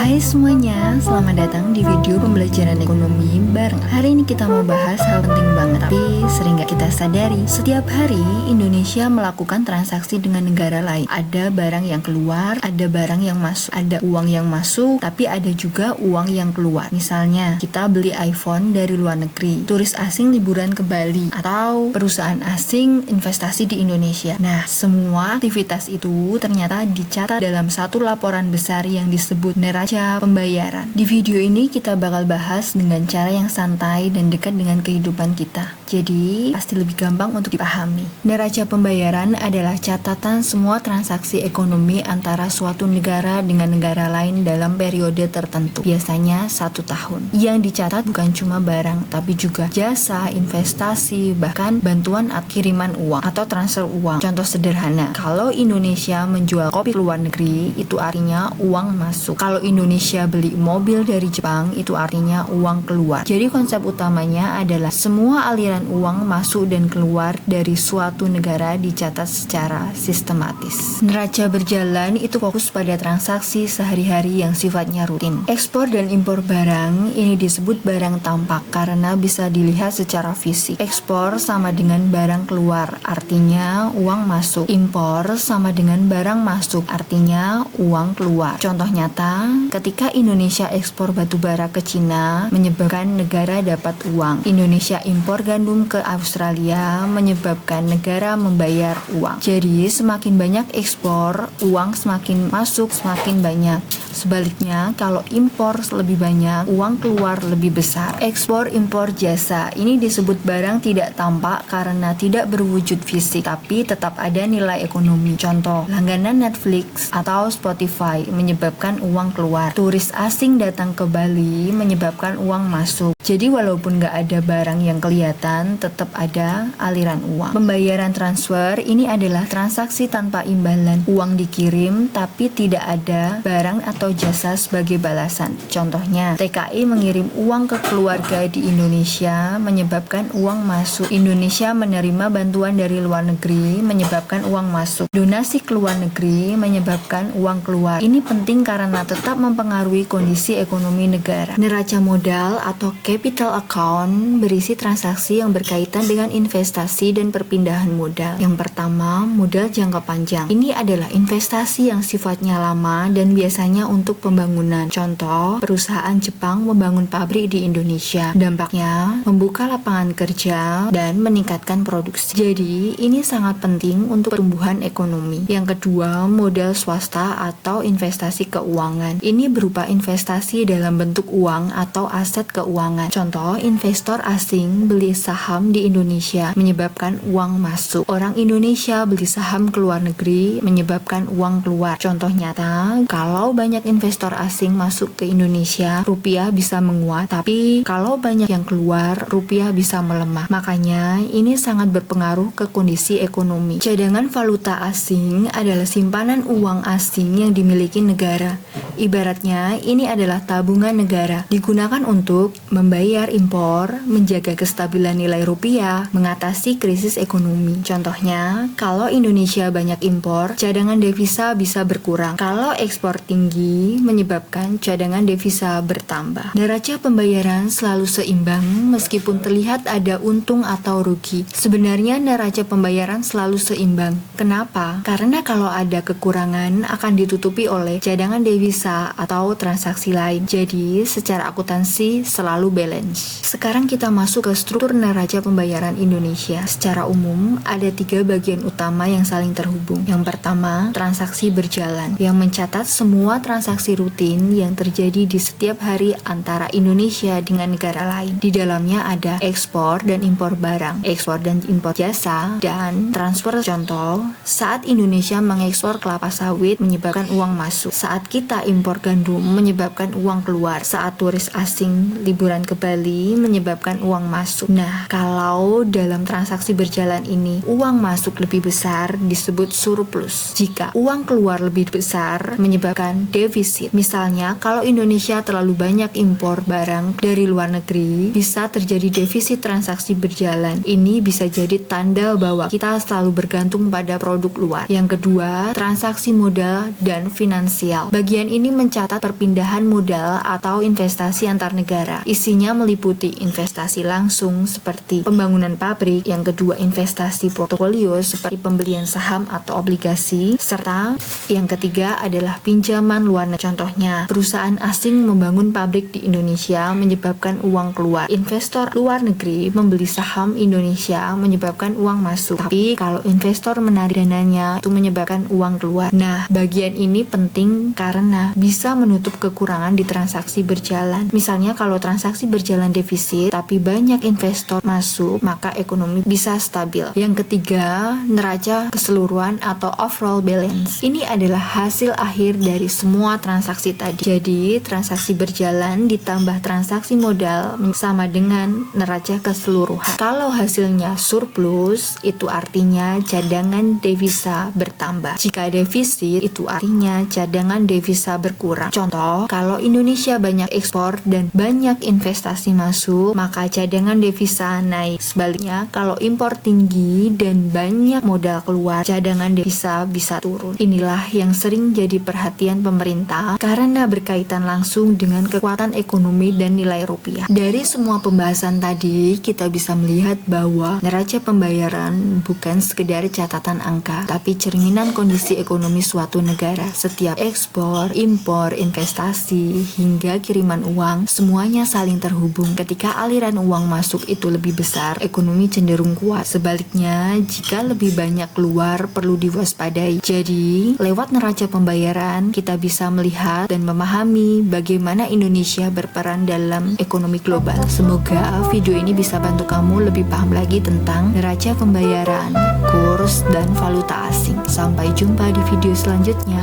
Hai semuanya, selamat datang di video pembelajaran ekonomi bareng. Hari ini kita mau bahas hal penting banget, tapi sering gak kita sadari. Setiap hari Indonesia melakukan transaksi dengan negara lain. Ada barang yang keluar, ada barang yang masuk, ada uang yang masuk, tapi ada juga uang yang keluar. Misalnya, kita beli iPhone dari luar negeri, turis asing liburan ke Bali, atau perusahaan asing investasi di Indonesia. Nah, semua aktivitas itu ternyata dicatat dalam satu laporan besar yang disebut neraca pembayaran. Di video ini kita bakal bahas dengan cara yang santai dan dekat dengan kehidupan kita. Jadi, pasti lebih gampang untuk dipahami. Neraca pembayaran adalah catatan semua transaksi ekonomi antara suatu negara dengan negara lain dalam periode tertentu, biasanya 1 tahun. Yang dicatat bukan cuma barang, tapi juga jasa, investasi, bahkan bantuan atau kiriman uang atau transfer uang. Contoh sederhana, kalau Indonesia menjual kopi ke luar negeri, itu artinya uang masuk. Kalau Indonesia beli mobil dari Jepang, itu artinya uang keluar. Jadi konsep utamanya adalah semua aliran uang masuk dan keluar dari suatu negara dicatat secara sistematis. Neraca berjalan itu fokus pada transaksi sehari-hari yang sifatnya rutin. Ekspor dan impor barang ini disebut barang tampak karena bisa dilihat secara fisik. Ekspor sama dengan barang keluar, artinya uang masuk. Impor sama dengan barang masuk, artinya uang keluar. Contoh nyata, ketika Indonesia ekspor batu bara ke Cina, menyebabkan negara dapat uang. Indonesia impor gandum ke Australia, menyebabkan negara membayar uang. Jadi, semakin banyak ekspor, uang semakin masuk semakin banyak. Sebaliknya, kalau impor lebih banyak, uang keluar lebih besar. Ekspor impor jasa, ini disebut barang tidak tampak karena tidak berwujud fisik, tapi tetap ada nilai ekonomi. Contoh, langganan Netflix atau Spotify menyebabkan uang keluar. Turis asing datang ke Bali menyebabkan uang masuk. Jadi walaupun gak ada barang yang kelihatan, tetap ada aliran uang. Pembayaran transfer ini adalah transaksi tanpa imbalan. Uang dikirim tapi tidak ada barang atau jasa sebagai balasan. Contohnya, TKI mengirim uang ke keluarga di Indonesia menyebabkan uang masuk. Indonesia menerima bantuan dari luar negeri menyebabkan uang masuk. Donasi ke luar negeri menyebabkan uang keluar. Ini penting karena tetap mempengaruhi kondisi ekonomi negara. Neraca modal atau capital account berisi transaksi yang berkaitan dengan investasi dan perpindahan modal. Yang pertama, modal jangka panjang. Ini adalah investasi yang sifatnya lama dan biasanya untuk pembangunan. Contoh, perusahaan Jepang membangun pabrik di Indonesia. Dampaknya, membuka lapangan kerja dan meningkatkan produksi. Jadi, ini sangat penting untuk pertumbuhan ekonomi. Yang kedua, modal swasta atau investasi keuangan. Ini berupa investasi dalam bentuk uang atau aset keuangan. Contoh, investor asing beli saham di Indonesia menyebabkan uang masuk. Orang Indonesia beli saham ke luar negeri menyebabkan uang keluar. Contoh nyata, kalau banyak investor asing masuk ke Indonesia, rupiah bisa menguat, tapi kalau banyak yang keluar, rupiah bisa melemah. Makanya, ini sangat berpengaruh ke kondisi ekonomi. Cadangan valuta asing adalah simpanan uang asing yang dimiliki negara. Ibaratnya, ini adalah tabungan negara, digunakan untuk membayar impor, menjaga kestabilan nilai rupiah, mengatasi krisis ekonomi. Contohnya, kalau Indonesia banyak impor, cadangan devisa bisa berkurang. Kalau ekspor tinggi, menyebabkan cadangan devisa bertambah. Neraca pembayaran selalu seimbang meskipun terlihat ada untung atau rugi. Sebenarnya neraca pembayaran selalu seimbang. Kenapa? Karena kalau ada kekurangan akan ditutupi oleh cadangan devisa atau transaksi lain. Jadi, secara akuntansi selalu balance. Sekarang kita masuk ke struktur neraca pembayaran Indonesia. Secara umum, ada 3 bagian utama yang saling terhubung. Yang pertama, transaksi berjalan, yang mencatat semua transaksi rutin yang terjadi di setiap hari antara Indonesia dengan negara lain. Di dalamnya ada ekspor dan impor barang, ekspor dan impor jasa, dan transfer. Contoh, saat Indonesia mengekspor kelapa sawit menyebabkan uang masuk. Saat kita impor gandum menyebabkan uang keluar. Saat turis asing liburan ke Bali menyebabkan uang masuk. Nah, kalau dalam transaksi berjalan ini uang masuk lebih besar disebut surplus. Jika uang keluar lebih besar menyebabkan defisit defisit. Misalnya, kalau Indonesia terlalu banyak impor barang dari luar negeri, bisa terjadi defisit transaksi berjalan. Ini bisa jadi tanda bahwa kita selalu bergantung pada produk luar. Yang kedua, transaksi modal dan finansial. Bagian ini mencatat perpindahan modal atau investasi antar negara. Isinya meliputi investasi langsung seperti pembangunan pabrik, yang kedua investasi portofolio seperti pembelian saham atau obligasi, serta yang ketiga adalah pinjaman luar negeri. Contohnya, perusahaan asing membangun pabrik di Indonesia menyebabkan uang keluar. Investor luar negeri membeli saham Indonesia menyebabkan uang masuk. Tapi kalau investor menarik dananya itu menyebabkan uang keluar. Nah, bagian ini penting karena bisa menutup kekurangan di transaksi berjalan. Misalnya kalau transaksi berjalan defisit tapi banyak investor masuk, maka ekonomi bisa stabil. Yang ketiga, neraca keseluruhan atau overall balance. Ini adalah hasil akhir dari semua transaksi tadi. Jadi, transaksi berjalan ditambah transaksi modal sama dengan neraca keseluruhan. Kalau hasilnya surplus, itu artinya cadangan devisa bertambah. Jika defisit, itu artinya cadangan devisa berkurang. Contoh, kalau Indonesia banyak ekspor dan banyak investasi masuk, maka cadangan devisa naik. Sebaliknya, kalau impor tinggi dan banyak modal keluar, cadangan devisa bisa turun. Inilah yang sering jadi perhatian pemerintah karena berkaitan langsung dengan kekuatan ekonomi dan nilai rupiah. Dari semua pembahasan tadi, kita bisa melihat bahwa neraca pembayaran bukan sekedar catatan angka, tapi cerminan kondisi ekonomi suatu negara. Setiap ekspor, impor, investasi, hingga kiriman uang, semuanya saling terhubung. Ketika aliran uang masuk itu lebih besar, ekonomi cenderung kuat. Sebaliknya, jika lebih banyak keluar, perlu diwaspadai. Jadi, lewat neraca pembayaran, kita bisa melihat dan memahami bagaimana Indonesia berperan dalam ekonomi global. Semoga video ini bisa bantu kamu lebih paham lagi tentang neraca pembayaran, kurs, dan valuta asing. Sampai jumpa di video selanjutnya.